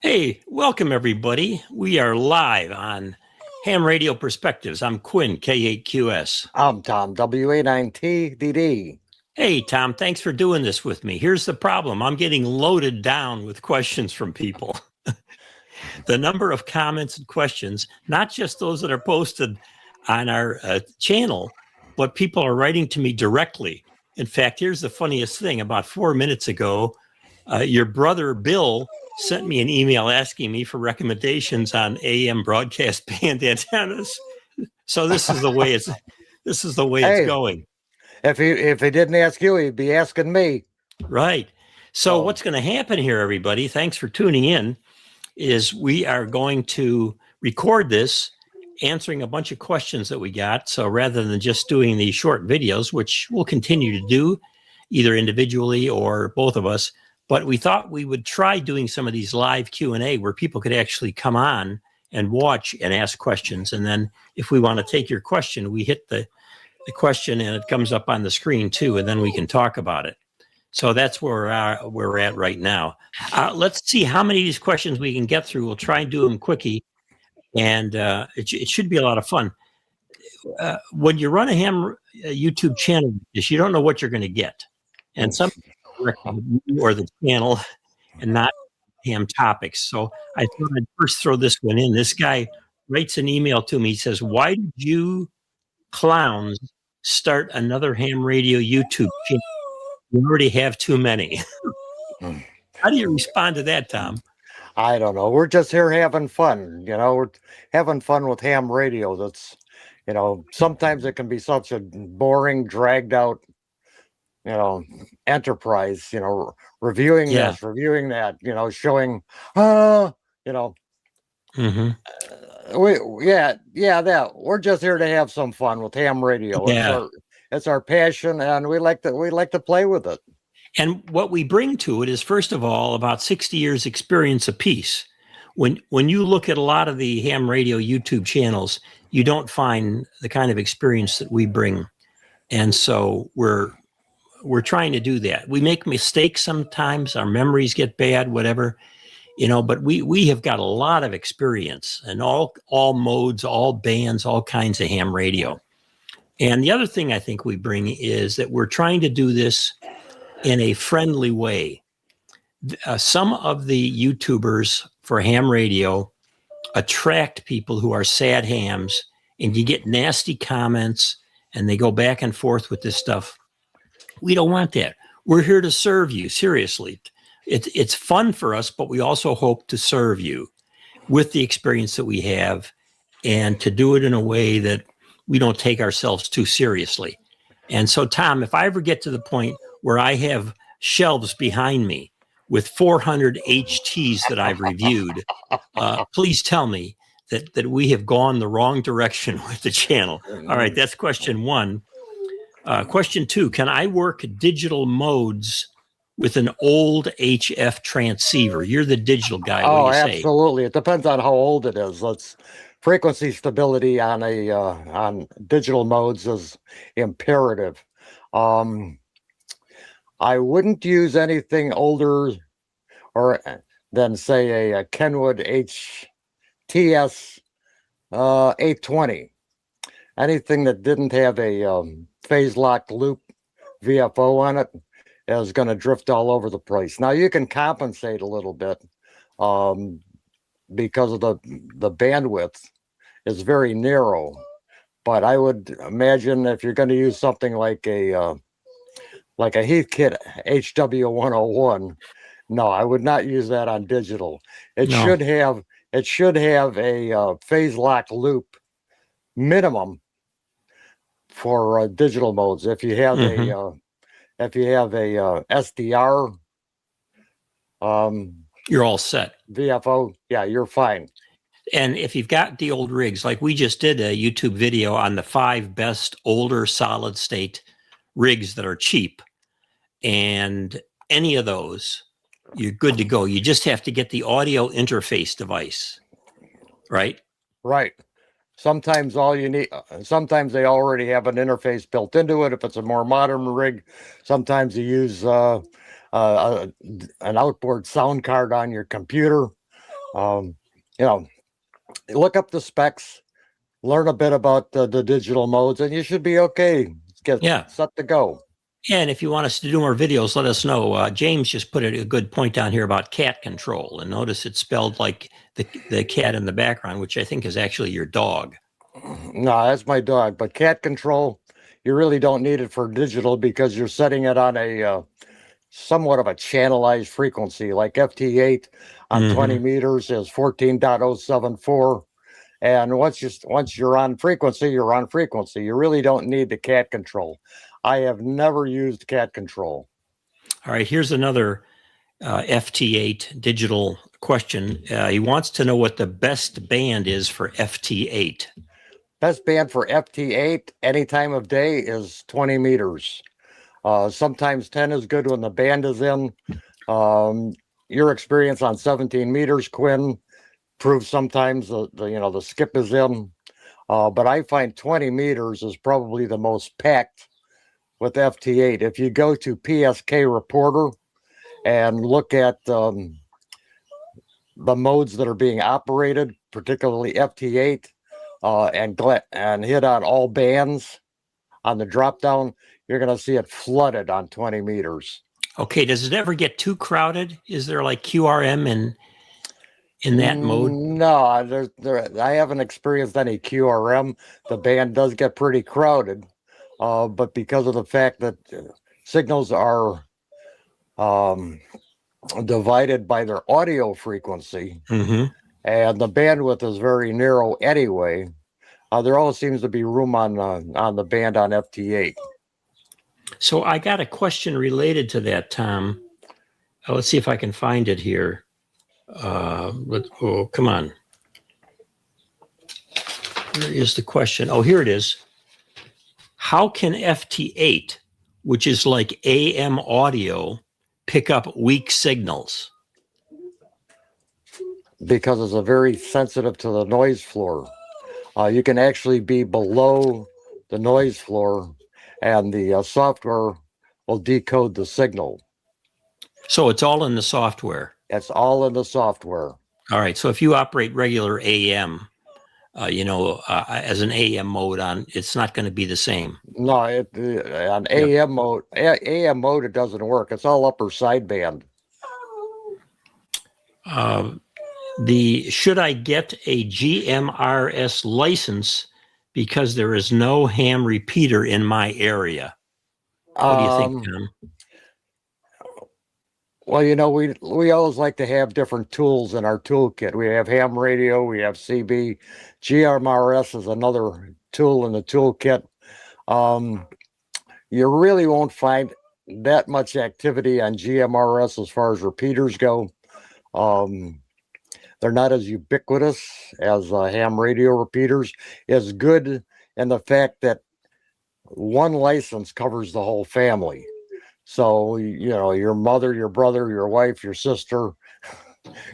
Hey, welcome everybody. We are live on Ham Radio Perspectives. I'm Quin, K8QS. I'm Tom, WA9TDD. Hey, Tom, thanks for doing this with me. Here's the problem. I'm getting loaded down with questions from people. The number of comments and questions, not just those that are posted on our channel, but people are writing to me directly. In fact, here's the funniest thing. About 4 minutes ago, your brother, Bill, sent me an email asking me for recommendations on AM broadcast band antennas. So this is the way it's going. If he didn't ask you, he'd be asking me. Right. So what's going to happen here, everybody? Thanks for tuning in. Is we are going to record this, answering a bunch of questions that we got. So rather than just doing these short videos, which we'll continue to do, either individually or both of us, but we thought we would try doing some of these live Q&A where people could actually come on and watch and ask questions. And then if we want to take your question, we hit the question and it comes up on the screen too, and then we can talk about it. So that's where we're at right now. Let's see how many of these questions we can get through. We'll try and do them quickie, and it should be a lot of fun. When you run a ham YouTube channel, you don't know what you're going to get. And some you or the channel and not ham topics. So I thought I'd first throw this one in. This guy writes an email to me. He says, "Why did you clowns start another ham radio YouTube channel? You already have too many." How do you respond to that, Tom? I don't know. We're just here having fun. We're having fun with ham radio. That's, sometimes it can be such a boring, dragged out, enterprise, reviewing this, reviewing that, showing, that. We're just here to have some fun with ham radio. Yeah. It's our passion, and we like to play with it. And what we bring to it is, first of all, about 60 years experience apiece. When you look at a lot of the ham radio YouTube channels, you don't find the kind of experience that we bring. And so we're trying to do that. We make mistakes sometimes, our memories get bad, whatever, but we have got a lot of experience in all modes, all bands, all kinds of ham radio. And the other thing I think we bring is that we're trying to do this in a friendly way. Some of the YouTubers for ham radio attract people who are sad hams, and you get nasty comments and they go back and forth with this stuff. We don't want that. We're here to serve you, seriously. It's fun for us, but we also hope to serve you with the experience that we have, and to do it in a way that we don't take ourselves too seriously. And so, Tom, if I ever get to the point where I have shelves behind me with 400 HTs that I've reviewed, please tell me that we have gone the wrong direction with the channel. All right, that's question one. Question two, can I work digital modes with an old HF transceiver? You're the digital guy. What do you say? Absolutely. It depends on how old it is. Frequency stability on on digital modes is imperative. I wouldn't use anything older than say a Kenwood HTS 820. Anything that didn't have a phase locked loop VFO on it is going to drift all over the place. Now you can compensate a little bit because of the bandwidth is very narrow, but I would imagine if you're going to use something like a Heathkit HW101, no, I would not use that on digital. It should have a phase lock loop minimum for digital modes. If you have a SDR, you're all set. VFO, yeah, you're fine. And if you've got the old rigs, like we just did a YouTube video on the 5 best older solid state rigs that are cheap, and any of those, you're good to go. You just have to get the audio interface device, right? Right. Sometimes all you need, sometimes they already have an interface built into it. If it's a more modern rig, sometimes you use an outboard sound card on your computer. Um, you know, look up the specs, learn a bit about the digital modes, and you should be okay. Get Yeah. set to go. Yeah, and if you want us to do more videos, let us know. James just put a good point down here about cat control, and notice it's spelled like the cat in the background, which I think is actually your dog. No, that's my dog. But cat control, you really don't need it for digital because you're setting it on a somewhat of a channelized frequency, like FT8 on 20 meters is 14.074. And once you're on frequency, you're on frequency. You really don't need the cat control. I have never used cat control. All right, here's another FT8 digital question. He wants to know what the best band is for FT8. Best band for FT8 any time of day is 20 meters. Sometimes 10 is good when the band is in. Your experience on 17 meters, Quin, proves sometimes the skip is in. But I find 20 meters is probably the most packed with FT8. If you go to PSK Reporter and look at the modes that are being operated, particularly FT8, and hit on all bands on the drop down, you're going to see it flooded on 20 meters. Okay, does it ever get too crowded? Is there like QRM in that mode? No, I haven't experienced any QRM. The band does get pretty crowded, but because of the fact that signals are divided by their audio frequency, and the bandwidth is very narrow anyway, there always seems to be room on the band on FT8. So I got a question related to that, Tom. Let's see if I can find it here. Come on. Where is the question? Oh, here it is. How can FT8, which is like AM audio, pick up weak signals? Because it's very sensitive to the noise floor. You can actually be below the noise floor, and the software will decode the signal. So it's all in the software. It's all in the software. All right. So if you operate regular AM, as an AM mode on, it's not going to be the same. No, on AM mode, it doesn't work. It's all upper sideband. Should I get a GMRS license because there is no ham repeater in my area? What do you think, Tom? Well, we always like to have different tools in our toolkit. We have ham radio, we have CB. GMRS is another tool in the toolkit. You really won't find that much activity on GMRS as far as repeaters go. They're not as ubiquitous as ham radio repeaters. It's good in the fact that one license covers the whole family. So, your mother, your brother, your wife, your sister,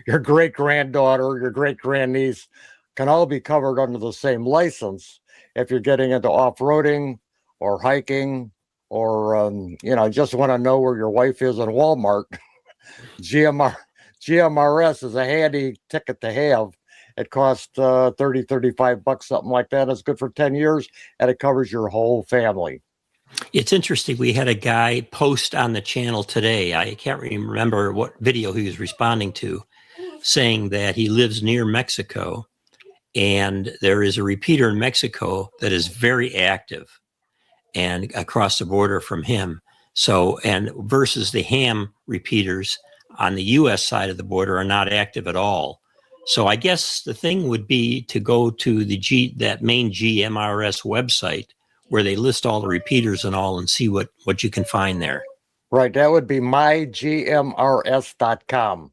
your great-granddaughter, your great-grandniece can all be covered under the same license if you're getting into off-roading or hiking or, just want to know where your wife is in Walmart. GMRS is a handy ticket to have. It costs $30, $35, something like that. It's good for 10 years, and it covers your whole family. It's interesting. We had a guy post on the channel today. I can't remember what video he was responding to, saying that he lives near Mexico, and there is a repeater in Mexico that is very active and across the border from him. So, and versus the ham repeaters on the U.S. side of the border are not active at all. So I guess the thing would be to go to that main GMRS website where they list all the repeaters and all and see what you can find there. Right. That would be mygmrs.com.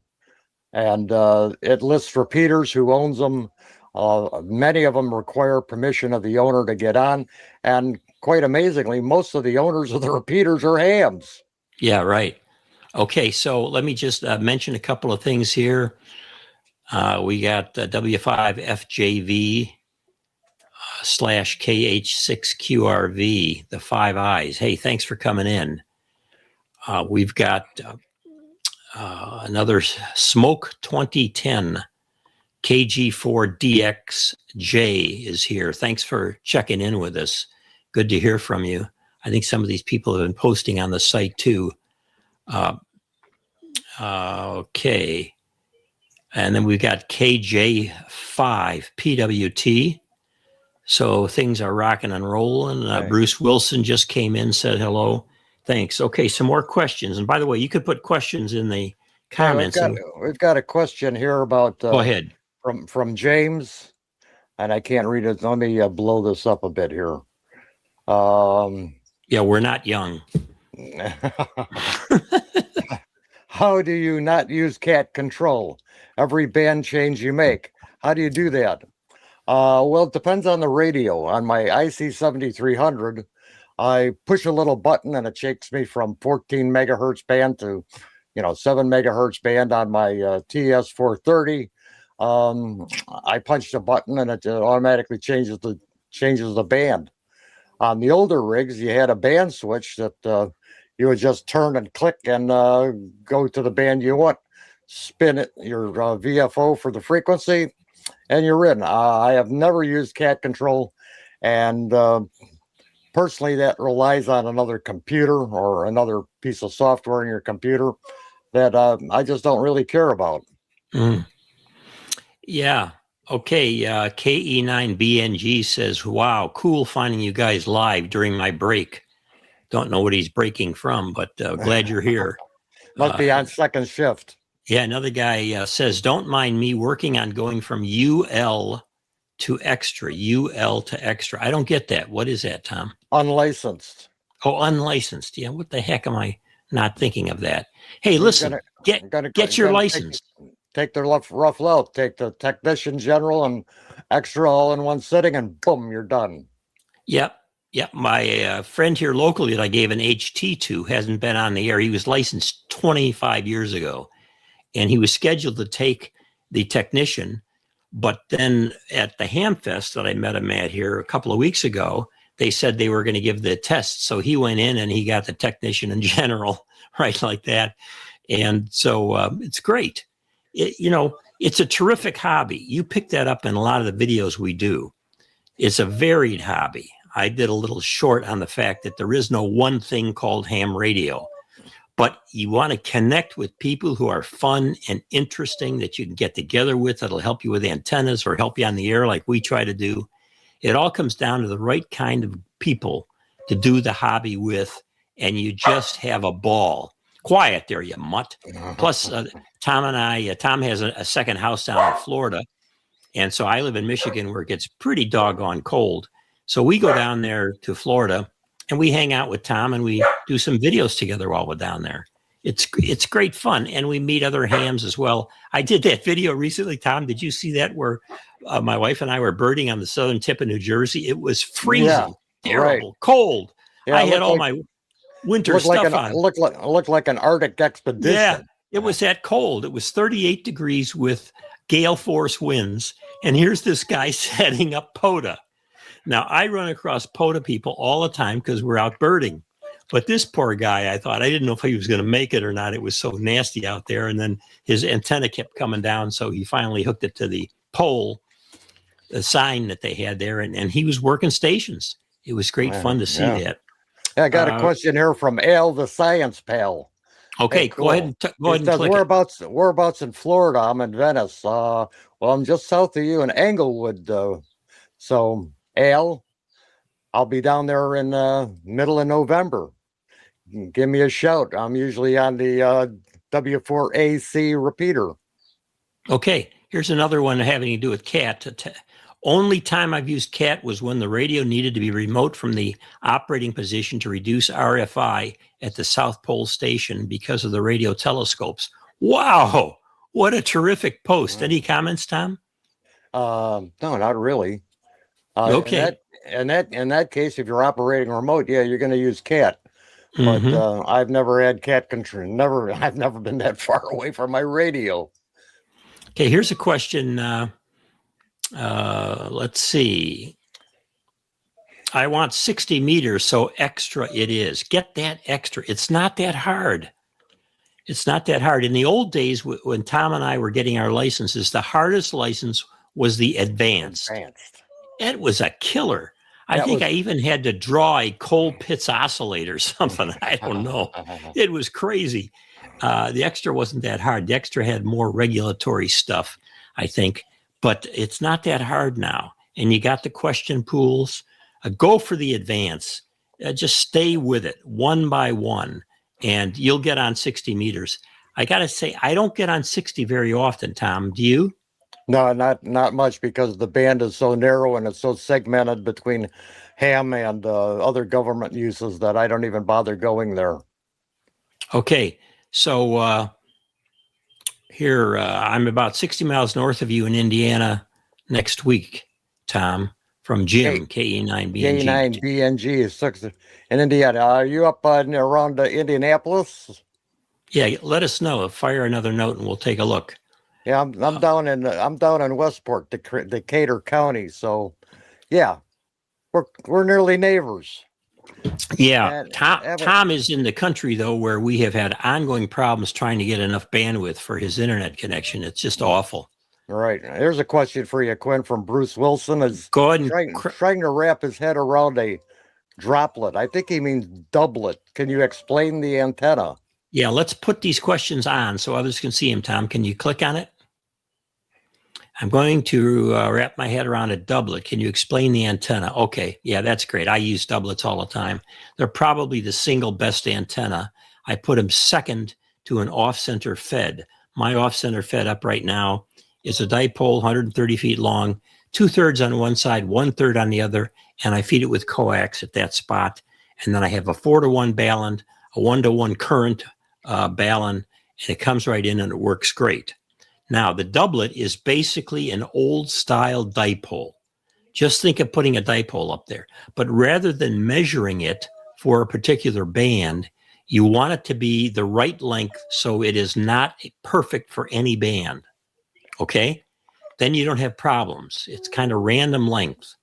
And it lists repeaters, who owns them. Many of them require permission of the owner to get on. And quite amazingly, most of the owners of the repeaters are hams. Yeah, right. Okay, so let me just mention a couple of things here. We got W5FJV /KH6QRV, the 5 eyes. Hey, thanks for coming in. We've got another Smoke 2010 KG4DXJ is here. Thanks for checking in with us. Good to hear from you. I think some of these people have been posting on the site too. Okay. And then we've got KJ5PWT. So things are rocking and rolling. Right. Bruce Wilson just came in, said hello. Thanks. Okay, some more questions. And by the way, you could put questions in the comments. Yeah, we've got a question here about go ahead. From James, and I can't read it. Let me blow this up a bit here. Yeah, we're not young. How do you not use cat control? Every band change you make, how do you do that? Well, it depends on the radio. On my IC7300, I push a little button and it takes me from 14 megahertz band to, 7 megahertz band. On my TS430. I punch the button and it automatically changes the band. On the older rigs, you had a band switch that you would just turn and click and go to the band you want. Spin it, your VFO for the frequency, and you're in. I have never used cat control, and personally, that relies on another computer or another piece of software in your computer that I just don't really care about. Yeah. Okay. KE9BNG says, wow, cool finding you guys live during my break. Don't know what he's breaking from, but glad you're here. Must be on second shift. Yeah. Another guy says, don't mind me working on going from UL to extra. I don't get that. What is that, Tom? Unlicensed. Oh, unlicensed. Yeah. What the heck am I not thinking of that? Hey, listen, get your license. Take the rough load, take the technician general and extra all in one sitting, and boom, you're done. Yep. My friend here locally that I gave an HT to hasn't been on the air. He was licensed 25 years ago, and he was scheduled to take the technician. But then at the Hamfest that I met him at here a couple of weeks ago, they said they were going to give the test. So he went in and he got the technician in general, right, like that. And so it's great. It's a terrific hobby. You pick that up in a lot of the videos we do. It's a varied hobby. I did a little short on the fact that there is no one thing called ham radio, but you want to connect with people who are fun and interesting that you can get together with that'll help you with antennas or help you on the air like we try to do. It all comes down to the right kind of people to do the hobby with, and you just have a ball. Quiet there, you mutt. Plus, Tom and I, Tom has a second house down in Florida. And so I live in Michigan where it gets pretty doggone cold. So we go down there to Florida and we hang out with Tom and we do some videos together while we're down there. It's great fun. And we meet other hams as well. I did that video recently, Tom. Did you see that where my wife and I were birding on the southern tip of New Jersey? It was freezing, terrible, cold. Yeah, I had all my winter stuff on. Looked like an Arctic expedition. Yeah, it was that cold. It was 38 degrees with gale force winds. And here's this guy setting up POTA. Now, I run across POTA people all the time because we're out birding. But this poor guy, I didn't know if he was going to make it or not. It was so nasty out there. And then his antenna kept coming down. So he finally hooked it to the pole, the sign that they had there. And he was working stations. It was great fun to see that. I got a question here from Al, the science pal. Okay, hey, cool. Go ahead and click whereabouts in Florida? I'm in Venice. Well, I'm just south of you in Englewood. So, Al, I'll be down there in middle of November. Give me a shout. I'm usually on the W4AC repeater. Okay, here's another one having to do with cat. Only time I've used cat was when the radio needed to be remote from the operating position to reduce RFI at the South Pole station because of the radio telescopes. Wow, what a terrific post. Any comments, Tom? No, not really. Okay. In that case, if you're operating remote, yeah, you're going to use cat. But I've never had cat control. I've never been that far away from my radio. Okay, here's a question. Let's see. I want 60 meters, so extra it is. Get that extra. It's not that hard. It's not that hard. In the old days, when Tom and I were getting our licenses, the hardest license was the advanced. It was a killer. I think I even had to draw a Cole Pitts oscillator or something. I don't know. It was crazy. The extra wasn't that hard. The extra had more regulatory stuff, I think, but it's not that hard now. And you got the question pools. Go for the advance. Just stay with it one by one, and you'll get on 60 meters. I got to say, I don't get on 60 very often, Tom. Do you? No, not much, because the band is so narrow and it's so segmented between ham and other government uses that I don't even bother going there. Okay, so here I'm about 60 miles north of you in Indiana next week, Tom, from Jim, KE9BNG. KE9BNG, 6 in Indiana. Are you up around Indianapolis? Yeah, let us know. Fire another note and we'll take a look. Yeah, I'm down in Westport, Decatur County. So, yeah, we're nearly neighbors. Yeah, Tom is in the country though, where we have had ongoing problems trying to get enough bandwidth for his internet connection. It's just awful. Right. Here's a question for you, Quinn, from Bruce Wilson. Is Go ahead and trying to wrap his head around a droplet. I think he means doublet. Can you explain the antenna? Yeah, let's put these questions on so others can see him, Tom. Can you click on it? I'm going to wrap my head around a doublet. Can you explain the antenna? Okay, yeah, that's great. I use doublets all the time. They're probably the single best antenna. I put them second to an off-center fed. My off-center fed up right now is a dipole, 130 feet long, 2/3 on one side, 1/3 on the other, and I feed it with coax at that spot. And then I have a 4-to-1 balun, a 1-to-1 current balun, and it comes right in and it works great. Now, the doublet is basically an old style dipole. Just think of putting a dipole up there. But rather than measuring it for a particular band, you want it to be the right length so it is not perfect for any band. Okay? Then you don't have problems. It's kind of random length.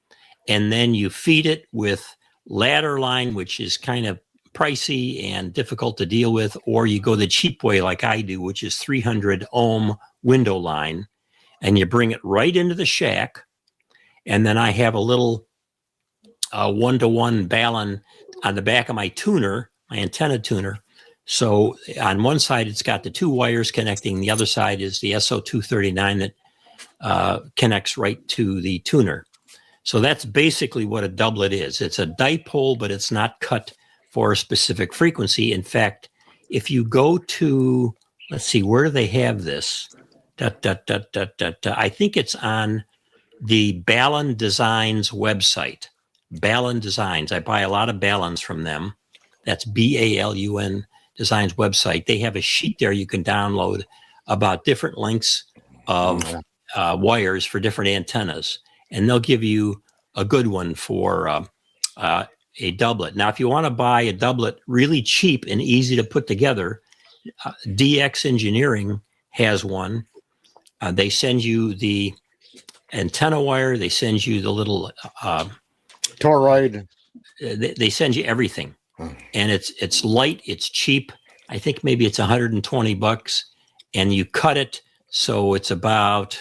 And then you feed it with ladder line, which is kind of pricey and difficult to deal with, or you go the cheap way like I do, which is 300 ohm window line, and you bring it right into the shack. And then I have a little 1-to-1 balun on the back of my tuner, my antenna tuner. So on one side, it's got the 2 wires connecting. The other side is the SO239 that connects right to the tuner. So that's basically what a doublet is. It's a dipole, but it's not cut for a specific frequency. In fact, if you go to, let's see, where do they have this? I think it's on the Balun Designs website. Balun Designs. I buy a lot of baluns from them. That's BALUN Designs website. They have a sheet there you can download about different lengths of wires for different antennas, and they'll give you a good one for a doublet. Now, if you want to buy a doublet really cheap and easy to put together, DX Engineering has one. They send you the antenna wire. They send you the little toroid. They send you everything, and it's light. It's cheap. I think maybe it's $120, and you cut it so it's about,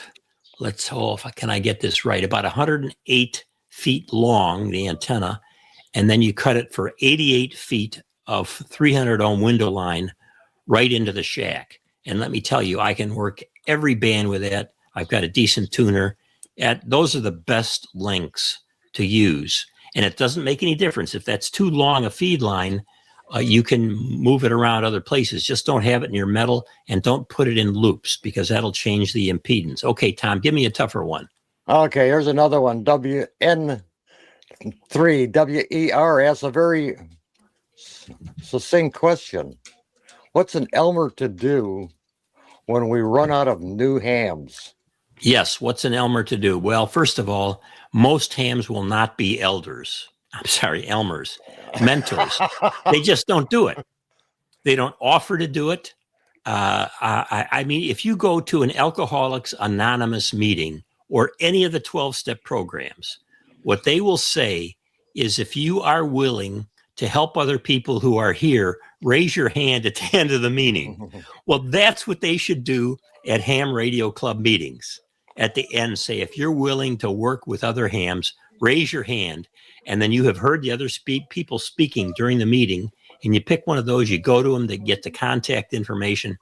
can I get this right? About 108 feet long, the antenna. And then you cut it for 88 feet of 300 ohm window line right into the shack. And let me tell you, I can work every band with that. I've got a decent tuner. Those are the best lengths to use. And it doesn't make any difference. If that's too long a feed line, you can move it around other places. Just don't have it in your metal and don't put it in loops because that'll change the impedance. Okay, Tom, give me a tougher one. Okay, here's another one. WN3 WERS, a very succinct question. What's an Elmer to do when we run out of new hams? Yes, what's an Elmer to do? Well, first of all, most hams will not be Elmers, mentors. They just don't do it. They don't offer to do it. I mean, if you go to an Alcoholics Anonymous meeting or any of the 12-step programs, what they will say is if you are willing to help other people who are here, raise your hand at the end of the meeting. Well, that's what they should do at Ham Radio Club meetings. At the end, say, if you're willing to work with other hams, raise your hand. And then you have heard the other people speaking during the meeting, and you pick one of those, you go to them to get the contact information.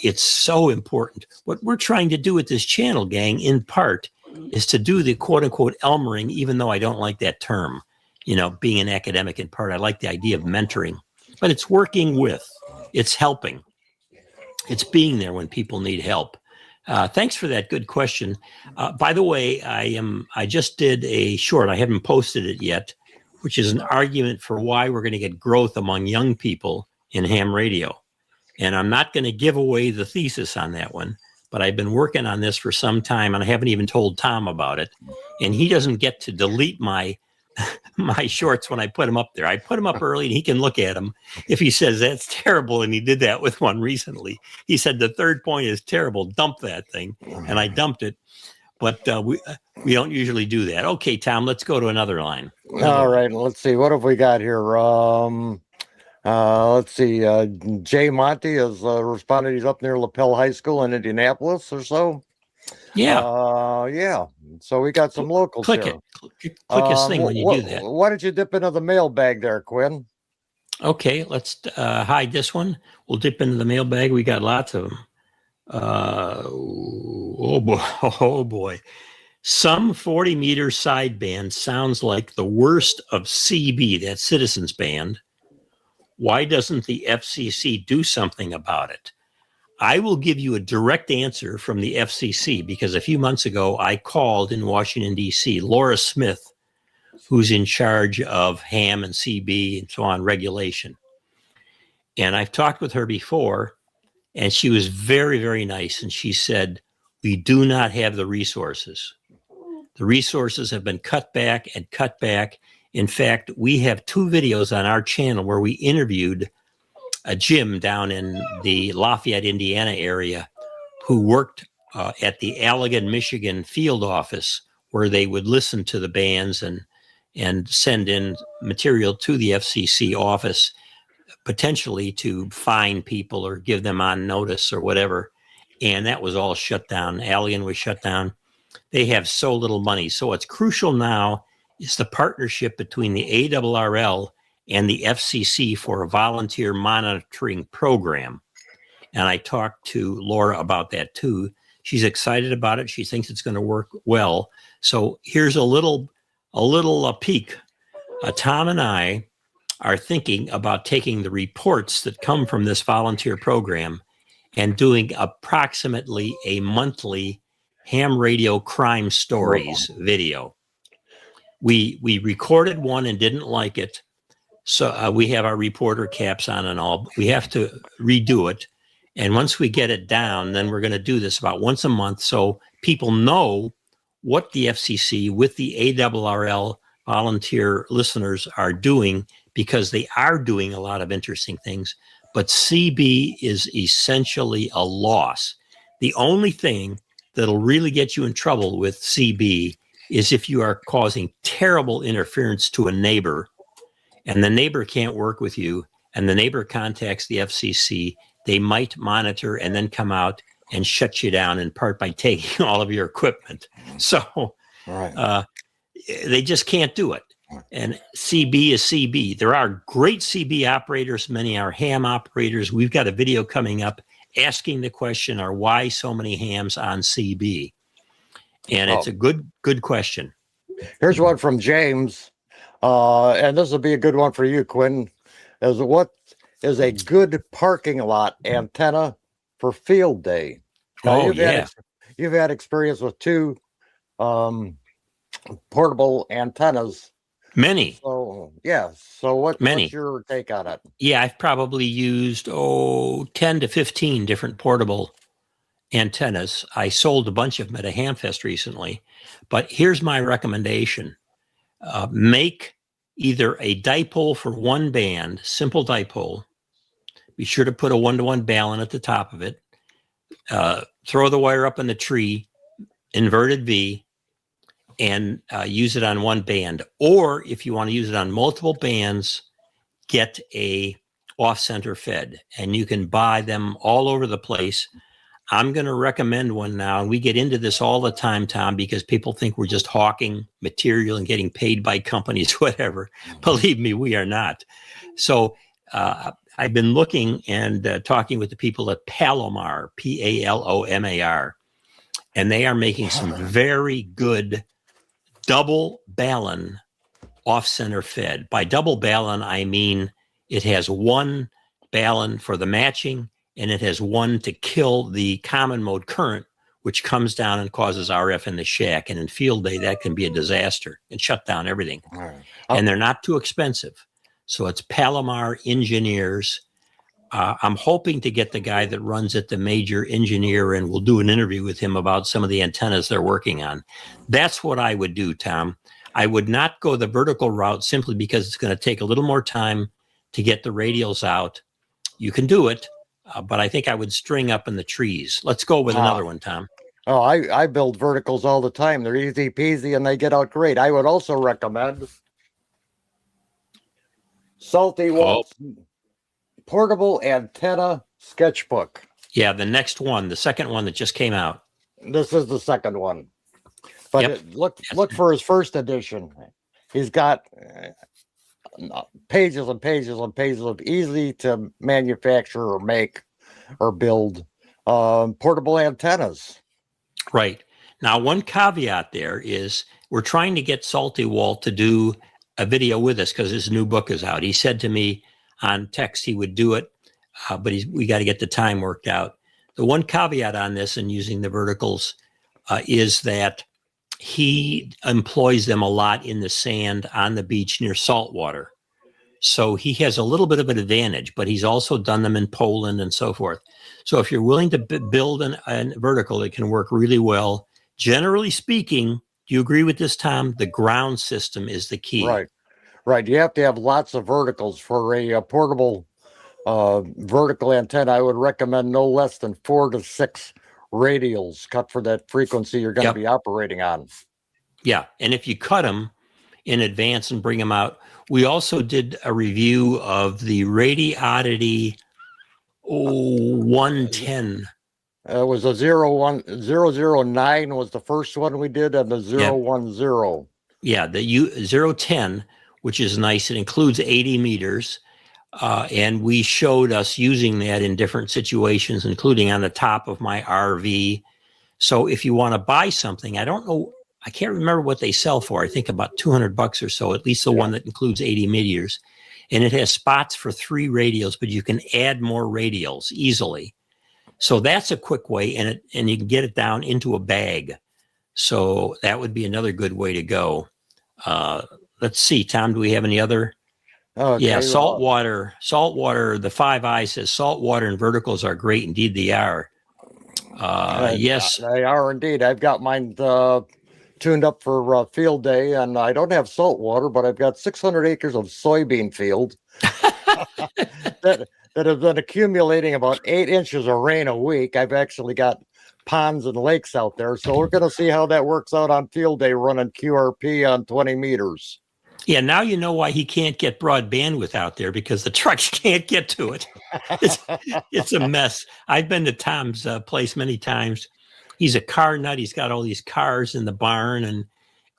It's so important. What we're trying to do with this channel, gang, in part, is to do the quote unquote Elmering, even though I don't like that term, being an academic in part. I like the idea of mentoring, but it's working with, it's helping. It's being there when people need help. Thanks for that good question. By the way, I just did a short, I haven't posted it yet, which is an argument for why we're going to get growth among young people in ham radio. And I'm not going to give away the thesis on that one, but I've been working on this for some time, and I haven't even told Tom about it. And he doesn't get to delete my shorts when I put them up there. I put them up early, and he can look at them. If he says that's terrible, and he did that with one recently, he said the third point is terrible. Dump that thing, and I dumped it. But we don't usually do that. Okay, Tom, let's go to another line. All right, let's see. What have we got here? Let's see. Jay Monty has responded. He's up near LaPel High School in Indianapolis or so. Yeah. Yeah. So we got some locals Click here. it. Click his thing when you do that. Why don't you dip into the mailbag there, Quin? Okay, let's hide this one. We'll dip into the mailbag. We got lots of them. Oh boy. Some 40-meter sideband sounds like the worst of CB, that Citizens Band. Why doesn't the FCC do something about it? I will give you a direct answer from the FCC, because a few months ago I called in Washington, D.C., Laura Smith, who's in charge of ham and CB and so on regulation. And I've talked with her before, and she was very, very nice. And she said, we do not have the resources. The resources have been cut back and cut back. In fact, we have 2 videos on our channel where we interviewed a Jim down in the Lafayette, Indiana area who worked at the Allegan, Michigan field office, where they would listen to the bands and send in material to the FCC office, potentially to fine people or give them on notice or whatever. And that was all shut down. Allegan was shut down. They have so little money. So what's crucial now is the partnership between the ARRL and the FCC for a volunteer monitoring program. And I talked to Laura about that too. She's excited about it. She thinks it's going to work well. So here's a little peek. Tom and I are thinking about taking the reports that come from this volunteer program and doing approximately a monthly ham radio crime stories video. We recorded one and didn't like it. So we have our reporter caps on and all. We have to redo it. And once we get it down, then we're going to do this about once a month so people know what the FCC with the ARRL volunteer listeners are doing, because they are doing a lot of interesting things. But CB is essentially a loss. The only thing that'll really get you in trouble with CB is if you are causing terrible interference to a neighbor, and the neighbor can't work with you, and the neighbor contacts the FCC. They might monitor and then come out and shut you down, in part by taking all of your equipment. So they just can't do it. And CB is CB. There are great CB operators. Many are ham operators. We've got a video coming up asking the question, are why so many hams on CB? And it's a good question. Here's one from James. And this will be a good one for you, Quin. What is a good parking lot antenna for field day? Now, you've had experience with 2 portable antennas. Many. So, yeah. So what's your take on it? Yeah, I've probably used 10 to 15 different portable antennas. I sold a bunch of them at a Hamfest recently. But here's my recommendation. Make either a dipole for one band, simple dipole. Be sure to put a 1-to-1 balun at the top of it. Throw the wire up in the tree, inverted V, and use it on one band. Or if you want to use it on multiple bands, get a off-center fed, and you can buy them all over the place. I'm going to recommend one now, and we get into this all the time, Tom, because people think we're just hawking material and getting paid by companies, whatever. Believe me, we are not. So I've been looking and talking with the people at Palomar, Palomar, and they are making some very good double ballon off-center fed. By double ballon, I mean it has one ballon for the matching, and it has one to kill the common mode current, which comes down and causes RF in the shack. And in field day, that can be a disaster and shut down everything. And they're not too expensive. So it's Palomar Engineers. I'm hoping to get the guy that runs it, the major engineer, and we'll do an interview with him about some of the antennas they're working on. That's what I would do, Tom. I would not go the vertical route simply because it's going to take a little more time to get the radials out. You can do it, but I think I would string up in the trees. Let's go with another one, Tom. Oh, I build verticals all the time. They're easy peasy and they get out great. I would also recommend Salty Walt's portable antenna sketchbook. Yeah, the next one, the second one that just came out. This is the second one. But look for his first edition. He's got pages and pages and pages of easy to manufacture or make or build portable antennas. Right. Now, one caveat there is we're trying to get Salty Walt to do a video with us because his new book is out. He said to me on text he would do it, but we got to get the time worked out. The one caveat on this and using the verticals is that he employs them a lot in the sand on the beach near saltwater. So he has a little bit of an advantage, but he's also done them in Poland and so forth. So if you're willing to build a vertical, it can work really well. Generally speaking, do you agree with this, Tom? The ground system is the key. Right. You have to have lots of verticals for a portable vertical antenna. I would recommend no less than 4 to 6 radials cut for that frequency you're going to be operating on. Yeah. And if you cut them in advance and bring them out, we also did a review of the Radioddity 110. It was a 009 was the first one we did, and the 010. Yeah, the 010, which is nice. It includes 80 meters. And we showed us using that in different situations, including on the top of my RV. So if you want to buy something, I don't know, I can't remember what they sell for. I think about $200 or so, at least the one that includes 80 meters. And it has spots for 3 radials, but you can add more radials easily. So that's a quick way, and you can get it down into a bag. So that would be another good way to go. Let's see, Tom, do we have any other? Okay, yeah, saltwater, the 5i says saltwater and verticals are great. Indeed, they are. Yes. They are indeed. I've got mine tuned up for field day, and I don't have saltwater, but I've got 600 acres of soybean field that have been accumulating about 8 inches of rain a week. I've actually got ponds and lakes out there, so we're going to see how that works out on field day running QRP on 20 meters. Yeah, now you know why he can't get broad bandwidth out there, because the trucks can't get to it. It's a mess. I've been to Tom's place many times. He's a car nut. He's got all these cars in the barn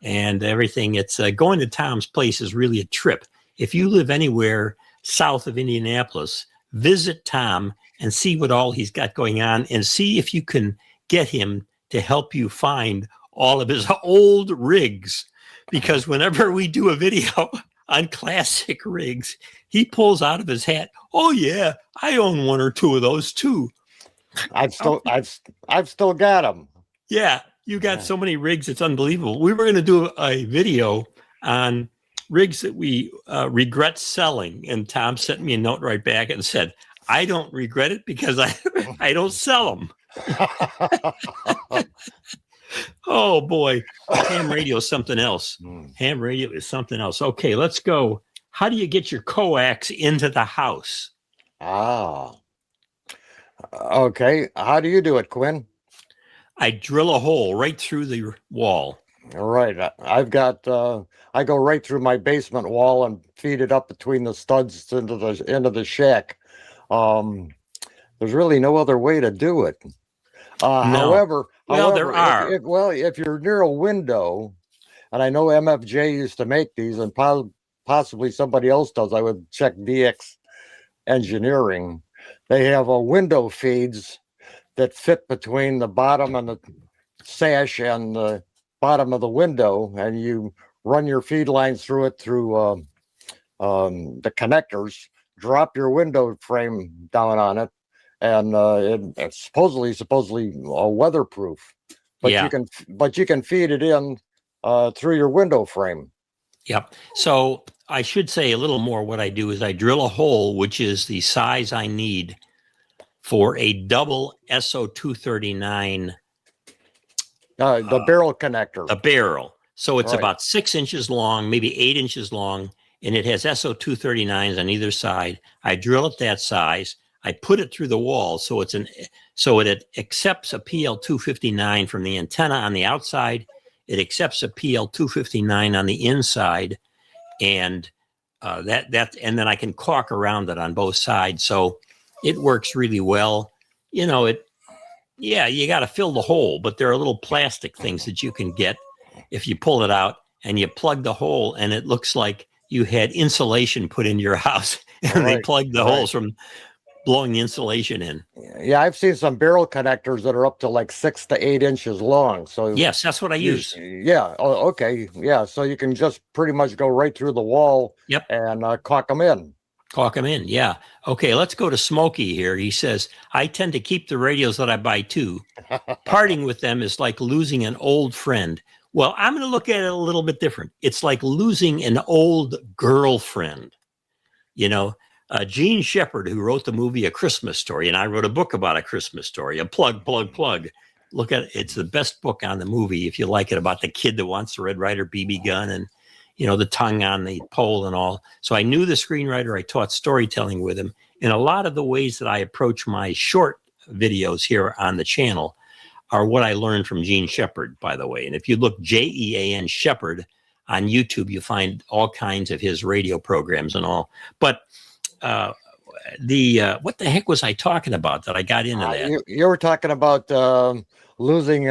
and everything. It's going to Tom's place is really a trip. If you live anywhere south of Indianapolis, visit Tom and see what all he's got going on, and see if you can get him to help you find all of his old rigs. Because whenever we do a video on classic rigs, he pulls out of his hat, "Oh yeah, I own 1 or 2 of those too." I've still got them. Yeah, you got so many rigs, it's unbelievable. We were going to do a video on rigs that we regret selling, and Tom sent me a note right back and said, "I don't regret it because I don't sell them." Oh boy, ham radio is something else. Ham radio is something else. Okay, let's go. How do you get your coax into the house? Okay. How do you do it, Quin? I drill a hole right through the wall. All right. I've got I go right through my basement wall and feed it up between the studs into the shack. Um, there's really no other way to do it. No. Well, there However, are. if you're near a window, and I know MFJ used to make these, and possibly somebody else does. I would check DX Engineering. They have a window feeds that fit between the bottom and the sash and the bottom of the window, and you run your feed lines through it through the connectors. Drop your window frame down on it, and it's supposedly weatherproof. But Yeah. you can feed it in through your window frame. Yep. So I should say a little more. What I do is I drill a hole, which is the size I need for a double SO239 The barrel connector. a barrel. So it's Right. about 6 inches long, maybe 8 inches long, and it has SO239s on either side. I drill it that size. I put it through the wall so it accepts a PL259 from the antenna on the outside. It accepts a PL259 on the inside, and and then I can caulk around it on both sides. So it works really well. You know, you got to fill the hole, but there are little plastic things that you can get if you pull it out and you plug the hole, and it looks like you had insulation put in your house, and they plugged the holes from blowing the insulation in. Yeah, I've seen some barrel connectors that are up to like 6 to 8 inches long. So yes, that's what I use. Yeah. Oh, okay. Yeah. So you can just pretty much go right through the wall. Yep. And caulk them in. Caulk them in. Yeah. Okay. Let's go to Smokey here. He says, I tend to keep the radios that I buy too. Parting with them is like losing an old friend. Well, I'm going to look at it a little bit different. It's like losing an old girlfriend. You know, Gene Shepard, who wrote the movie A Christmas Story, and I wrote a book about A Christmas Story, a plug. Look at it. It's the best book on the movie, if you like it, about the kid that wants the Red Ryder BB gun and, you know, the tongue on the pole and all. So I knew the screenwriter. I taught storytelling with him. And a lot of the ways that I approach my short videos here on the channel are what I learned from Gene Shepard, by the way. And if you look Jean Shepard on YouTube, you find all kinds of his radio programs and all. But what the heck was I talking about that I got into that? You were talking about losing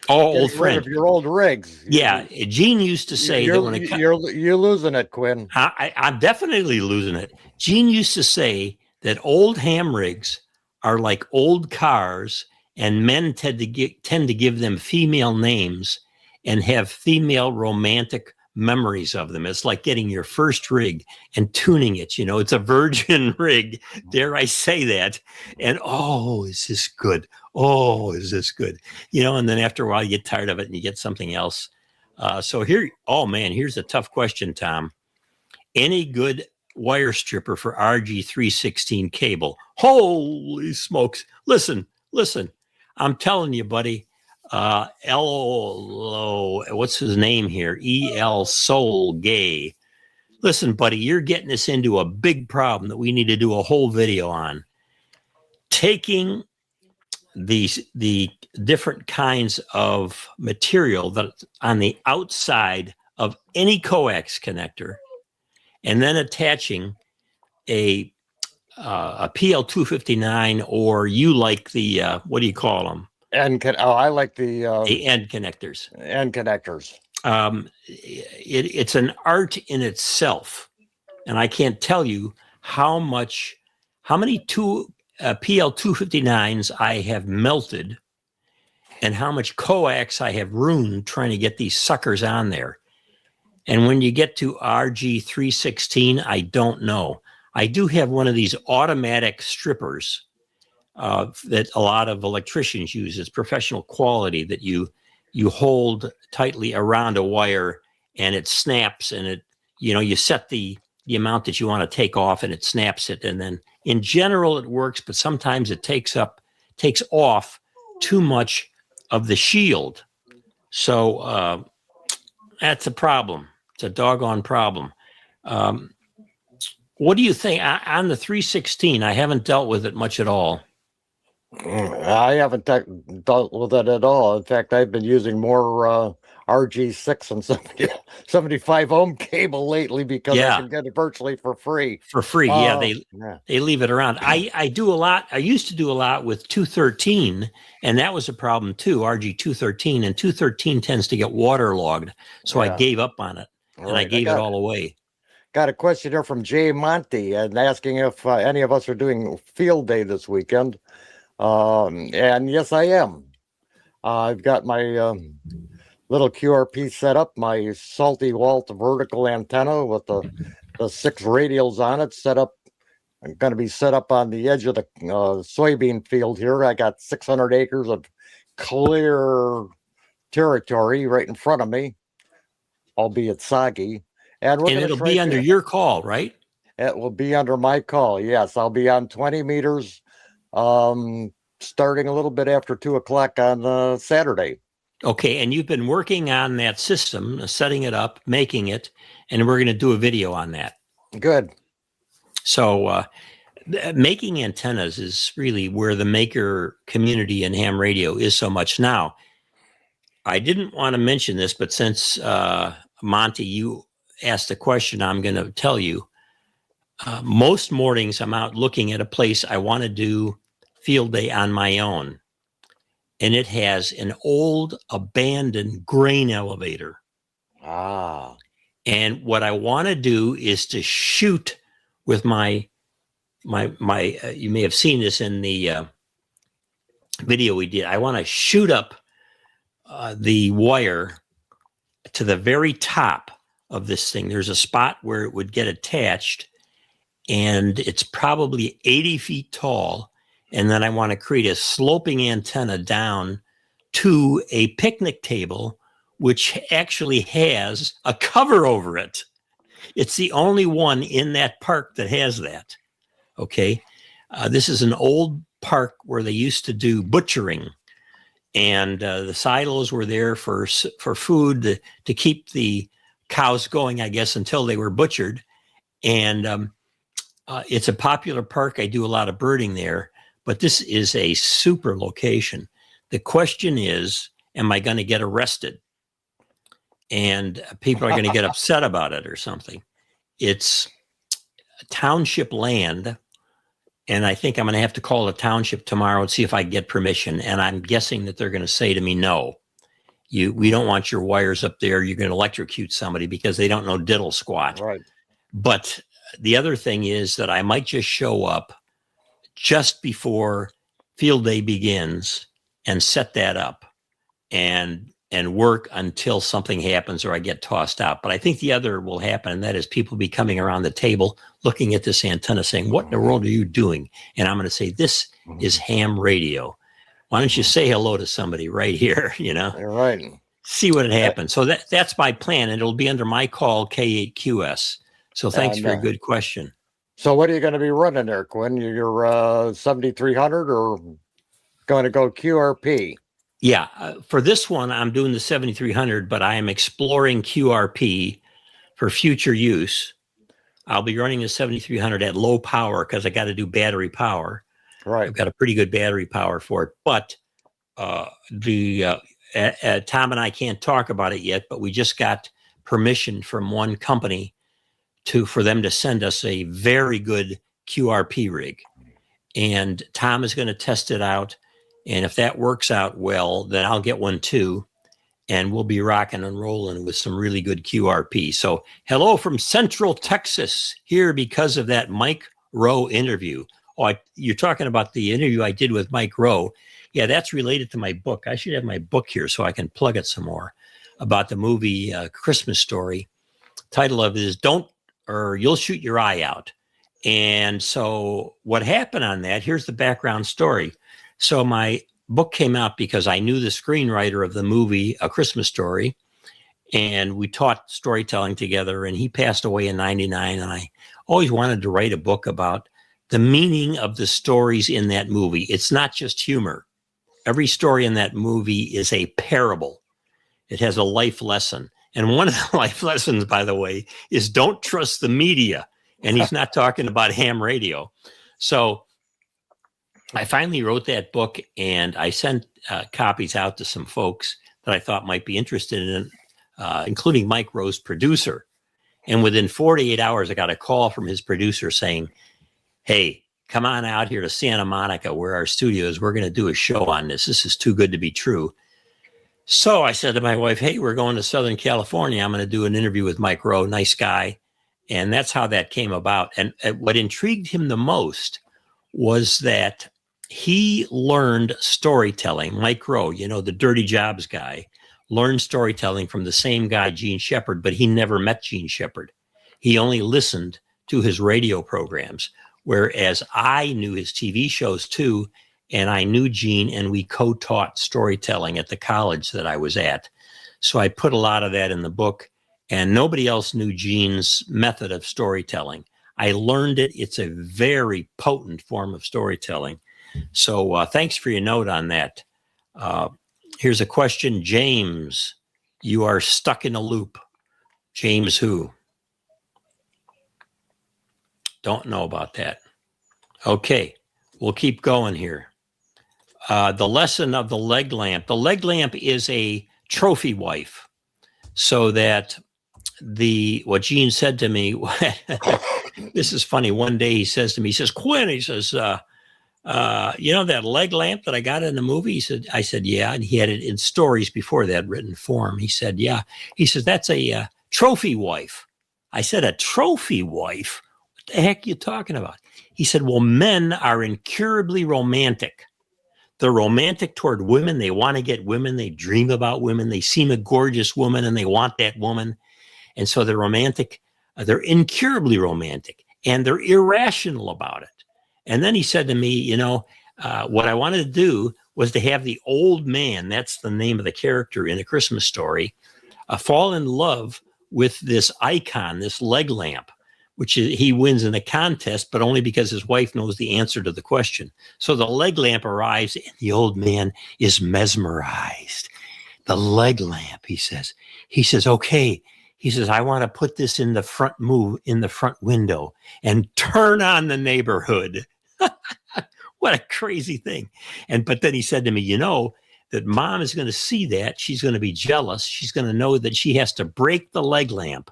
old friend of your old rigs. Yeah, Gene used to say you're, that when you're losing it, Quin. I'm definitely losing it. Gene used to say that old ham rigs are like old cars, and men tend to give them female names and have female romantic memories of them. It's like getting your first rig and tuning it. You know, it's a virgin rig. Dare I say that? And oh, is this good? Oh, is this good? You know, and then after a while you get tired of it and you get something else. So here, oh man, here's a tough question, Tom. Any good wire stripper for RG316 cable? Holy smokes. Listen. I'm telling you, buddy, what's his name here? E.L. Soul Gay. Listen, buddy, you're getting us into a big problem that we need to do a whole video on. Taking the different kinds of material that's on the outside of any coax connector, and then attaching a PL259, or you like the what do you call them? I like the end connectors. End connectors. It's an art in itself, and I can't tell you how many PL259s I have melted, and how much coax I have ruined trying to get these suckers on there. And when you get to RG316, I don't know. I do have one of these automatic strippers that a lot of electricians use. It's professional quality that you hold tightly around a wire, and it snaps, and it, you know, you set the amount that you want to take off, and it snaps it. And then in general it works, but sometimes it takes off too much of the shield. So that's a problem. It's a doggone problem. What do you think on the 316? I haven't dealt with it much at all. I haven't dealt with it at all. In fact, I've been using more RG6 and 75 ohm cable lately because I Yeah, can get it virtually for free. for free. Yeah, Yeah. they leave it around. I do a lot. I used to do a lot with 213, and that was a problem too. RG 213, and 213 tends to get waterlogged, so I Yeah. gave up on it All and I right. I gave it all away. got a question here from Jay Monty and asking if any of us are doing field day this weekend. And yes, I am. I've got my little QRP set up, my Salty Walt vertical antenna with the 6 radials on it set up. I'm going to be set up on the edge of the soybean field here. I got 600 acres of clear territory right in front of me, albeit soggy. And we're And going to it'll try be under to, your call, right? it will be under my call. Yes, I'll be on 20 meters starting a little bit after 2 o'clock on Saturday. Okay, and you've been working on that system, setting it up, making it, and we're going to do a video on that. Good. So making antennas is really where the maker community in ham radio is so much now. I didn't want to mention this, but since Monty, you asked the question, I'm going to tell you. Most mornings I'm out looking at a place I want to do field day on my own. And it has an old abandoned grain elevator. Ah. And what I want to do is to shoot with my you may have seen this in the video we did. I want to shoot up the wire to the very top of this thing. There's a spot where it would get attached, and it's probably 80 feet tall. And then I want to create a sloping antenna down to a picnic table, which actually has a cover over it. It's the only one in that park that has that. Okay. This is an old park where they used to do butchering, and the silos were there for food to keep the cows going, I guess, until they were butchered. And it's a popular park. I do a lot of birding there, but this is a super location. The question is, am I going to get arrested? And people are going to get upset about it or something. It's township land, and I think I'm going to have to call the township tomorrow and see if I get permission. And I'm guessing that they're going to say to me, no, we don't want your wires up there. You're going to electrocute somebody, because they don't know diddle squat. Right. But the other thing is that I might just show up just before field day begins and set that up and work until something happens or I get tossed out. But I think the other will happen, and that is people be coming around the table looking at this antenna saying, what in the world are you doing? And I'm going to say, this is ham radio. Why don't you say hello to somebody right here, You're right. see what happens. So that's my plan, and it'll be under my call, K8QS. So thanks for a good question. So what are you going to be running there, Quin? You're 7300 or going to go QRP? Yeah, for this one, I'm doing the 7300, but I am exploring QRP for future use. I'll be running the 7300 at low power because I got to do battery power. Right. I've got a pretty good battery power for it, but Tom and I can't talk about it yet, but we just got permission from one company for them to send us a very good QRP rig. And Tom is going to test it out. And if that works out well, then I'll get one too. And we'll be rocking and rolling with some really good QRP. So hello from Central Texas, here because of that Mike Rowe interview. Oh, you're talking about the interview I did with Mike Rowe. Yeah, that's related to my book. I should have my book here so I can plug it some more, about the movie Christmas Story. Title of it is You'll Shoot Your Eye Out. And so what happened on that, here's the background story. So my book came out because I knew the screenwriter of the movie A Christmas Story, and we taught storytelling together, and he passed away in 99. And I always wanted to write a book about the meaning of the stories in that movie. It's not just humor. Every story in that movie is a parable. It has a life lesson. And one of the life lessons, by the way, is don't trust the media. And he's not talking about ham radio. So I finally wrote that book, and I sent copies out to some folks that I thought might be interested in it, including Mike Rowe's producer. And within 48 hours, I got a call from his producer saying, "Hey, come on out here to Santa Monica, where our studio is. We're going to do a show on this. This is too good to be true." So I said to my wife, "Hey, we're going to Southern California. I'm going to do an interview with Mike Rowe, nice guy." And that's how that came about. And what intrigued him the most was that he learned storytelling. Mike Rowe, the Dirty Jobs guy, learned storytelling from the same guy, Gene Shepard, but he never met Gene Shepard. He only listened to his radio programs, whereas I knew his TV shows too, and I knew Gene, and we co-taught storytelling at the college that I was at. So I put a lot of that in the book, and nobody else knew Gene's method of storytelling. I learned it. It's a very potent form of storytelling. So thanks for your note on that. Here's a question. James, you are stuck in a loop. James who? Don't know about that. Okay, we'll keep going here. The lesson of the leg lamp. The leg lamp is a trophy wife, so that what Gene said to me, this is funny. One day he says to me, he says, "Quin," he says, that leg lamp that I got in the movie? I said, "Yeah." And he had it in stories before that, written form. He said, "Yeah." He says, "That's a trophy wife." I said, "A trophy wife? What the heck are you talking about?" He said, "Well, men are incurably romantic. They're romantic toward women. They want to get women. They dream about women. They see a gorgeous woman and they want that woman. And so they're romantic. They're incurably romantic, and they're irrational about it." And then he said to me, what I wanted to do was to have the old man, that's the name of the character in A Christmas Story, fall in love with this icon, this leg lamp, which he wins in a contest, but only because his wife knows the answer to the question. So the leg lamp arrives, and the old man is mesmerized. The leg lamp, he says. He says, "Okay." He says, "I want to put this in the front window and turn on the neighborhood." What a crazy thing. But then he said to me, that mom is going to see that. She's going to be jealous. She's going to know that she has to break the leg lamp.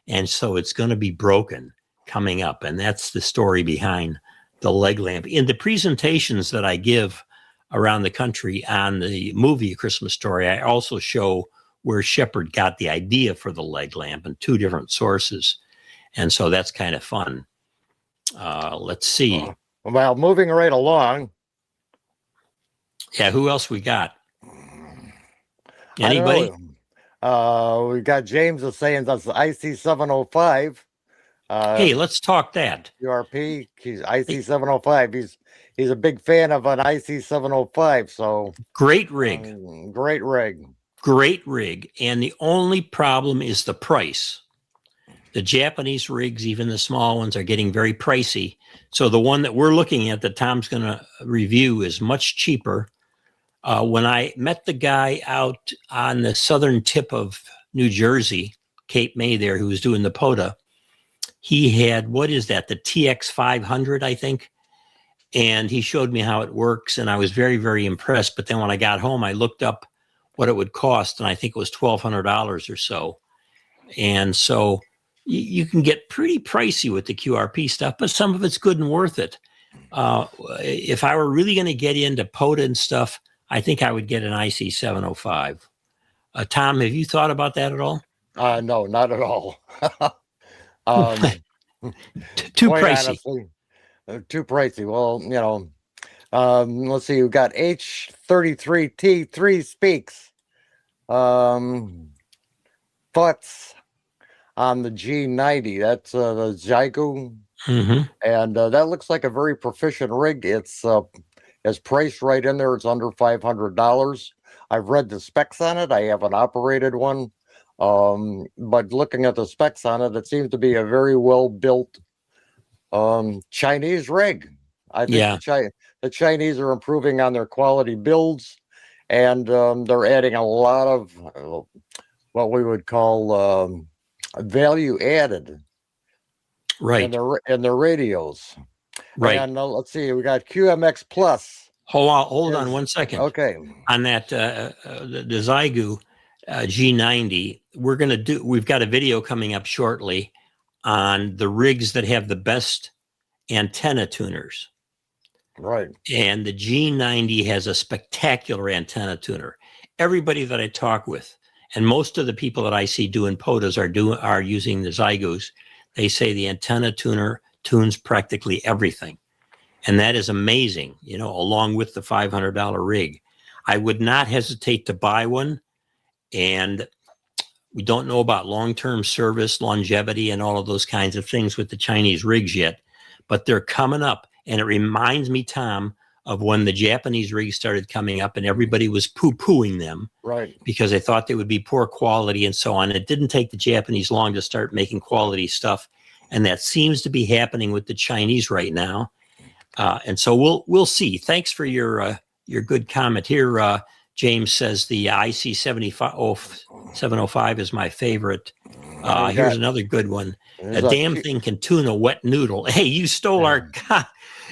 And so it's going to be broken coming up. And that's the story behind the leg lamp. In the presentations that I give around the country on the movie A Christmas Story, I also show where Shepard got the idea for the leg lamp in two different sources. And so that's kind of fun. Let's see. Well, moving right along. Yeah, who else we got? Anybody? We got James is saying that's the IC 705. Hey, let's talk that. QRP, he's IC 705. He's a big fan of an IC 705. So great rig. Great rig. Great rig. And the only problem is the price. The Japanese rigs, even the small ones, are getting very pricey. So the one that we're looking at that Tom's going to review is much cheaper. When I met the guy out on the southern tip of New Jersey, Cape May there, who was doing the POTA, he had, what is that, the TX 500, I think? And he showed me how it works, and I was very, very impressed. But then when I got home, I looked up what it would cost, and I think it was $1,200 or so. And so you can get pretty pricey with the QRP stuff, but some of it's good and worth it. If I were really going to get into POTA and stuff, I think I would get an IC 705. Tom, have you thought about that at all? No, not at all. Too pricey. Honestly, too pricey. Well, let's see. We've got H33T3 speaks. Thoughts on the G90? That's the Xiegu. Mm-hmm. And that looks like a very proficient rig. It's priced right in there. It's under $500. I've read the specs on it. I haven't operated one. But looking at the specs on it, it seems to be a very well built Chinese rig. I think the Chinese are improving on their quality builds, and they're adding a lot of what we would call value added, right, in their radios. Right. And let's see, we got QMX Plus. Hold on 1 second. Okay. On that, the Zygu G90, we've got a video coming up shortly on the rigs that have the best antenna tuners. Right. And the G90 has a spectacular antenna tuner. Everybody that I talk with, and most of the people that I see doing POTAs are using the Zygus, they say the antenna tuner tunes practically everything. And that is amazing, along with the $500 rig. I would not hesitate to buy one. And we don't know about long-term service, longevity, and all of those kinds of things with the Chinese rigs yet, but they're coming up. And it reminds me, Tom, of when the Japanese rigs started coming up and everybody was poo-pooing them, right? Because they thought they would be poor quality and so on. It didn't take the Japanese long to start making quality stuff. And that seems to be happening with the Chinese right now. And so we'll see. Thanks for your good comment here. James says the IC 705 is my favorite. Here's another good one. A damn thing can tune a wet noodle. Hey, you stole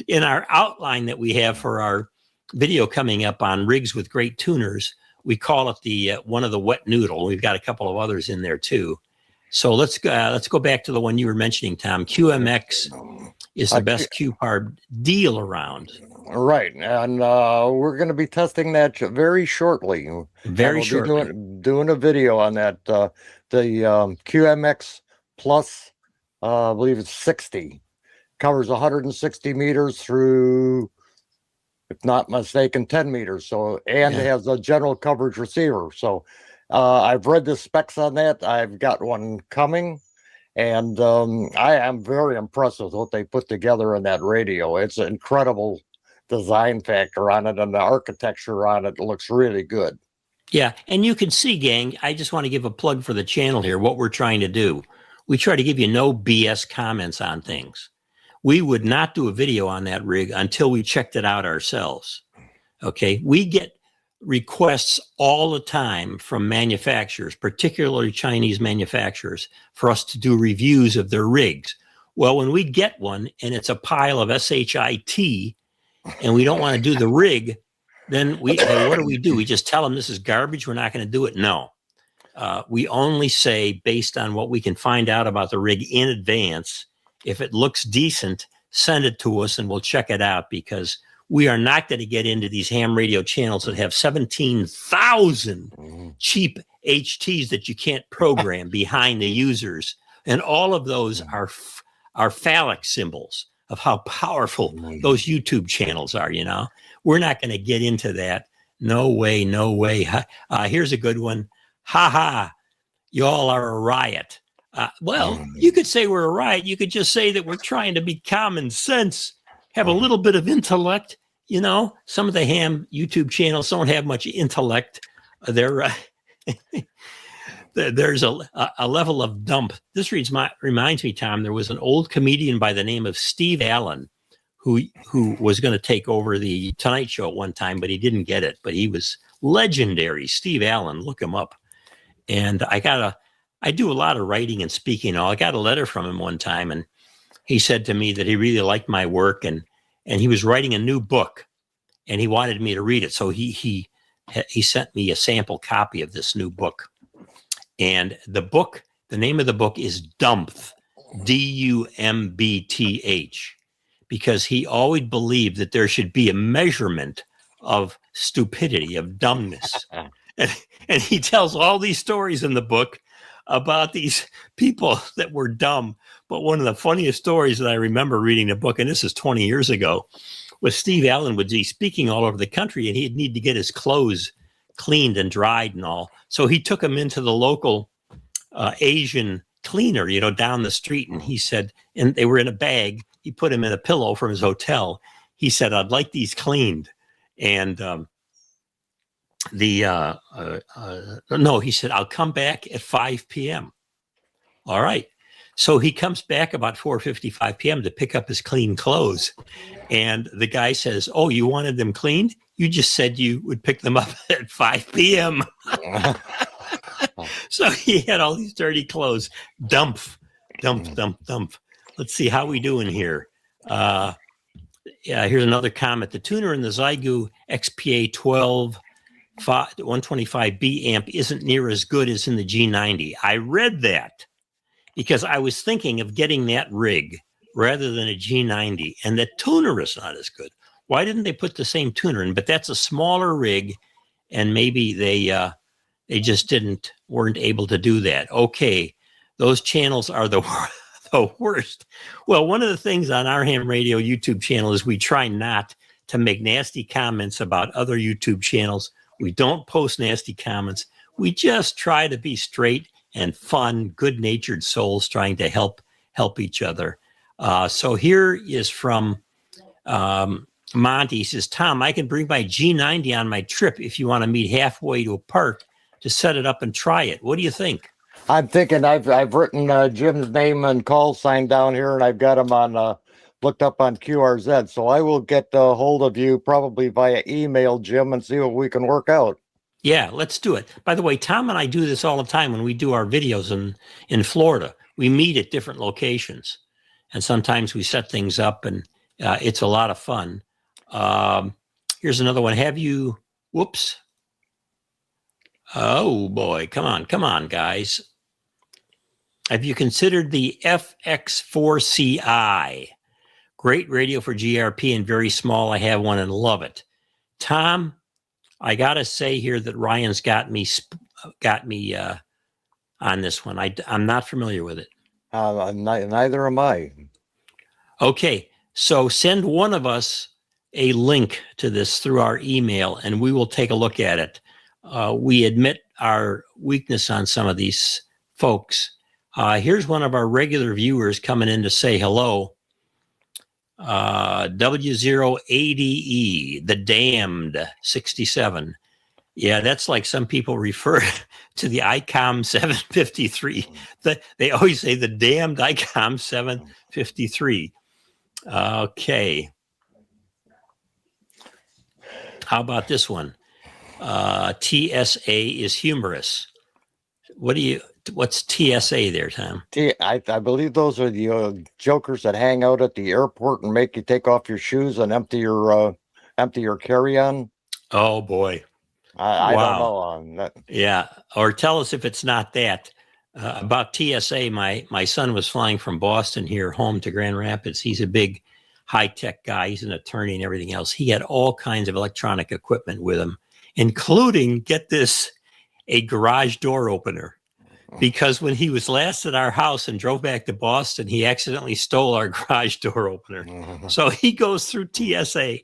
in our outline that we have for our video coming up on rigs with great tuners. We call it the one of the wet noodle. We've got a couple of others in there too. So let's go back to the one you were mentioning, Tom. QMX is the best QPAR deal around. Right, and we're going to be testing that very shortly. Very shortly. Doing a video on that. The QMX Plus, I believe it's 60, covers 160 meters through, if not mistaken, 10 meters. So, and it has a general coverage receiver. So, I've read the specs on that. I've got one coming. And I am very impressed with what they put together in that radio. It's an incredible design factor on it, and the architecture on it looks really good. Yeah, and you can see, gang, I just want to give a plug for the channel here, what we're trying to do. We try to give you no BS comments on things. We would not do a video on that rig until we checked it out ourselves. Okay, we get requests all the time from manufacturers, particularly Chinese manufacturers, for us to do reviews of their rigs. Well, when we get one and it's a pile of SHIT and we don't want to do the rig, then what do? We just tell them this is garbage, we're not going to do it? No. We only say, based on what we can find out about the rig in advance, if it looks decent, send it to us and we'll check it out, because we are not going to get into these ham radio channels that have 17,000 cheap HTs that you can't program behind the users. And all of those are phallic symbols of how powerful those YouTube channels are, We're not going to get into that. No way, no way. Here's a good one. Ha ha, y'all are a riot. Well, you could say we're a riot. You could just say that we're trying to be common sense, have a little bit of intellect. Some of the ham YouTube channels don't have much intellect. There's a level of dump. This reminds me, Tom, there was an old comedian by the name of Steve Allen who was going to take over the Tonight Show at one time, but he didn't get it. But he was legendary. Steve Allen, look him up. And I do a lot of writing and speaking. I got a letter from him one time, and he said to me that he really liked my work, and he was writing a new book, and he wanted me to read it. So he sent me a sample copy of this new book. And the name of the book is Dumbth, D-U-M-B-T-H, because he always believed that there should be a measurement of stupidity, of dumbness. And he tells all these stories in the book about these people that were dumb. But one of the funniest stories that I remember reading the book, and this is 20 years ago, was Steve Allen would be speaking all over the country, and he'd need to get his clothes cleaned and dried and all. So he took him into the local Asian cleaner, down the street. And he said, and they were in a bag. He put him in a pillow from his hotel. He said, I'd like these cleaned. And he said, I'll come back at 5 p.m. All right. So he comes back about 4:55 p.m. to pick up his clean clothes. And the guy says, oh, you wanted them cleaned? You just said you would pick them up at 5 p.m. So he had all these dirty clothes. Dump. Let's see how we doing here. Here's another comment. The tuner in the Zygu XPA 12 125B amp isn't near as good as in the G90. I read that because I was thinking of getting that rig rather than a G90, and the tuner is not as good. Why didn't they put the same tuner in? But that's a smaller rig, and maybe they just weren't able to do that. Okay, those channels are the worst. Well, one of the things on our ham radio YouTube channel is we try not to make nasty comments about other YouTube channels. We don't post nasty comments. We just try to be straight and fun, good-natured souls trying to help each other. So here is from Monty. He says, Tom, I can bring my G90 on my trip if you want to meet halfway to a park to set it up and try it. What do you think? I'm thinking I've written Jim's name and call sign down here, and I've got him on looked up on QRZ. So I will get a hold of you probably via email, Jim, and see what we can work out. Yeah, let's do it. By the way, Tom and I do this all the time when we do our videos in Florida. We meet at different locations, and sometimes we set things up, and it's a lot of fun. Here's another one. Whoops. Oh, boy. Come on, guys. Have you considered the FX4CI? Great radio for GRP and very small. I have one and love it. Tom, I got to say here that Ryan's got me on this one. I'm not familiar with it. Neither am I. Okay, so send one of us a link to this through our email, and we will take a look at it. We admit our weakness on some of these folks. Here's one of our regular viewers coming in to say hello. W0ADE, the damned 67. Yeah, that's like some people refer to the ICOM 753. They always say the damned ICOM 753. Okay. How about this one? TSA is humorous. What's TSA there, Tom? I believe those are the jokers that hang out at the airport and make you take off your shoes and empty your carry-on. Oh boy, I wow. don't know. Yeah, or tell us if it's not that. About TSA, my son was flying from Boston here home to Grand Rapids. He's a big high-tech guy. He's an attorney and everything else. He had all kinds of electronic equipment with him, including, get this, a garage door opener. Because when he was last at our house and drove back to Boston, he accidentally stole our garage door opener. So he goes through TSA,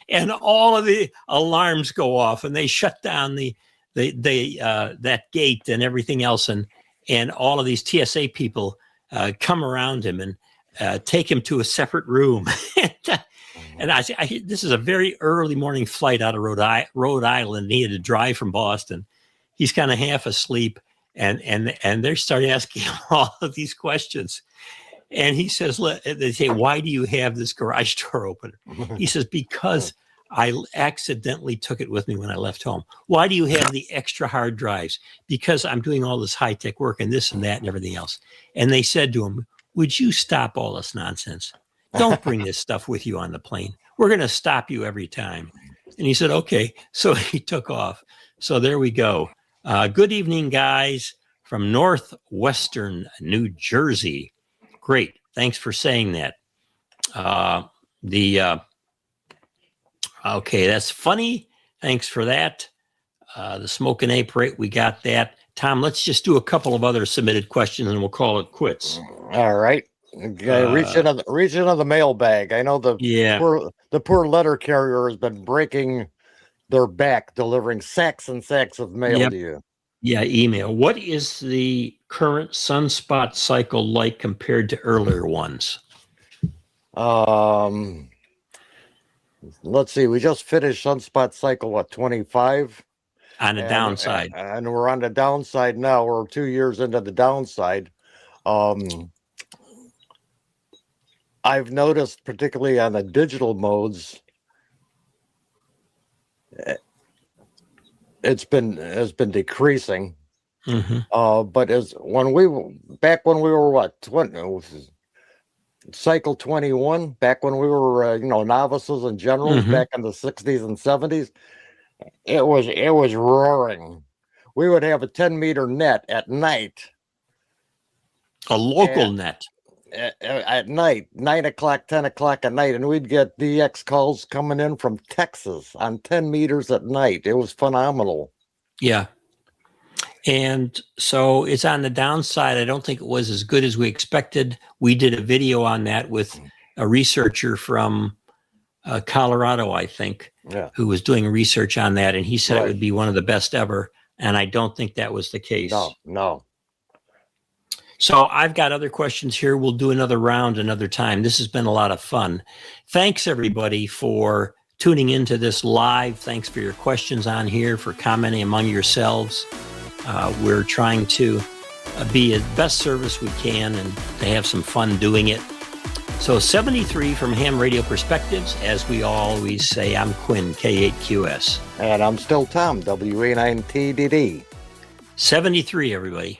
and all of the alarms go off, and they shut down that gate and everything else, and all of these TSA people come around him and take him to a separate room. And this is a very early morning flight out of Rhode Island. He had to drive from Boston. He's kind of half asleep. And they start asking him all of these questions. And he says, they say, why do you have this garage door opener? He says, because I accidentally took it with me when I left home. Why do you have the extra hard drives? Because I'm doing all this high-tech work and this and that and everything else. And they said to him, would you stop all this nonsense? Don't bring this stuff with you on the plane. We're going to stop you every time. And he said, okay. So he took off. So there we go. Good evening, guys, from northwestern New Jersey. Great. Thanks for saying that. Okay, that's funny. Thanks for that. The Smoke and Ape rate, we got that. Tom, let's just do a couple of other submitted questions and we'll call it quits. All right. Reach into the mailbag. I know the poor letter carrier has been breaking their back delivering sacks and sacks of mail to you. Yeah, email. What is the current sunspot cycle like compared to earlier ones? Let's see. We just finished sunspot cycle 25 on the downside, and we're on the downside now. We're 2 years into the downside. I've noticed, particularly on the digital modes, it's been decreasing. Mm-hmm. But when we were what, Cycle 21, back when we were, novices and generals Mhm. back in the 60s and 70s, it was roaring. We would have a 10-meter net at night. A local net. At night, 9 o'clock, 10 o'clock at night, and we'd get DX calls coming in from Texas on 10 meters at night. It was phenomenal. Yeah. And so it's on the downside. I don't think it was as good as we expected. We did a video on that with a researcher from Colorado, I think, who was doing research on that. And he said it would be one of the best ever. And I don't think that was the case. No. So I've got other questions here. We'll do another round another time. This has been a lot of fun. Thanks, everybody, for tuning into this live. Thanks for your questions on here, for commenting among yourselves. We're trying to be the best service we can and to have some fun doing it. So 73 from Ham Radio Perspectives. As we always say, I'm Quin, K8QS. And I'm still Tom, WA9TDD. 73, everybody.